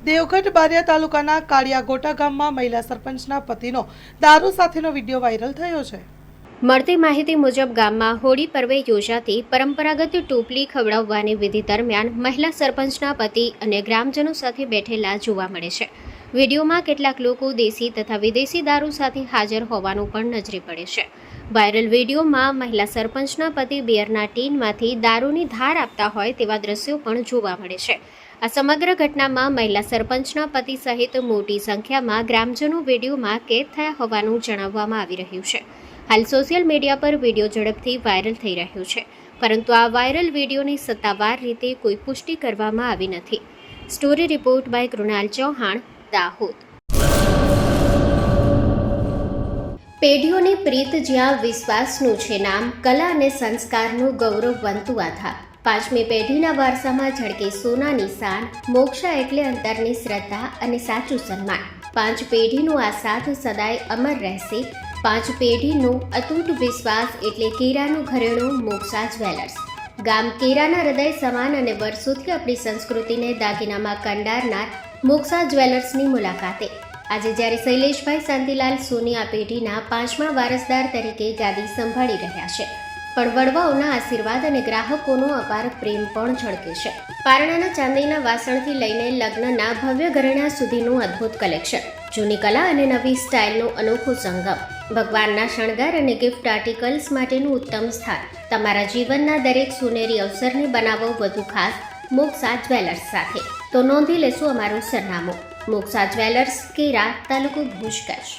દેવગઢ બારિયા તાલુકાના કાળિયાગોટા ગામમાં મહિલા સરપંચના પતિનો દારૂ સાથેનો વિડીયો વાયરલ થયો છે। મળતી માહિતી મુજબ ગામમાં હોળી પર્વે યોજાતી પરંપરાગત ટોપલી ખવડાવવાની વિધિ દરમિયાન મહિલા સરપંચના પતિ અને ગ્રામજનો સાથે બેઠેલા જોવા મળે છે। વિડીયોમાં કેટલાક લોકો દેશી તથા વિદેશી દારૂ સાથે હાજર હોવાનું પણ નજરે પડે છે। વાયરલ વિડીયોમાં મહિલા સરપંચના પતિ બિયરના ટીનમાંથી દારૂની ધાર આપતા હોય તેવા દ્રશ્યો પણ જોવા મળે છે। આ સમગ્ર ઘટનામાં મહિલા સરપંચના પતિ સહિત મોટી સંખ્યામાં ગ્રામજનો વિડીયોમાં કેદ થયા હોવાનું જણાવવામાં આવી રહ્યું છે। હાલ સોશિયલ મીડિયા પર વિડીયો ઝડપથી વાયરલ થઈ રહ્યો છે, પરંતુ આ વાયરલ વિડીયોની સત્તાવાર રીતે કોઈ પુષ્ટિ કરવામાં આવી નથી। Story report by Krunal Chauhan, Dahod. પેઢીઓની પ્રીત જ્યાં વિશ્વાસનું છે નામ, કલા અને સંસ્કારનું ગૌરવવંતું આધાર। પાંચમી પેઢીના વારસામાં ઝળકે સોનાની શાન, મોક્ષા એટલે અંતરની શ્રદ્ધા અને સાચું સન્માન। પાંચ પેઢીનું આ સાથ સદાય અમર રહેશે। પાંચ પેઢીનું અતૂટ વિશ્વાસ એટલે કેરાનું ઘરેણું મોક્ષા જ્વેલર્સ। ગામ કેરાના હૃદય સમાન અને વર્ષોથી આપણી સંસ્કૃતિને દાગીનામાં કંડારનાર મોક્ષા જ્વેલર્સની મુલાકાતે આજે જ્યારે શૈલેષભાઈ શાંતિલાલ સોની આ પેઢીના પાંચમા વારસદાર તરીકે ગાદી સંભાળી રહ્યા છે, પણ વડવાઓના આશીર્વાદ અને ગ્રાહકોનો અપાર પ્રેમ પણ ઝળકે છે। પારણાના ચાંદીના વાસણથી લઈને લગ્નના ભવ્ય ઘરેણા સુધીનું અદ્ભુત કલેક્શન, જૂની કલા અને નવી સ્ટાઇલનો અનોખો સંગમ, ભગવાનના શણગાર અને ગિફ્ટ આર્ટિકલ્સ માટેનું ઉત્તમ સ્થાન। તમારા જીવનના દરેક સોનેરી અવસરને બનાવો વધુ ખાસ મોક્ષા જ્વેલર્સ સાથે। તો નોંધી લેશું અમારું સરનામું: મોક્ષા જ્વેલર્સ, કેરા, તાલુકો ભુજ, કચ્છ।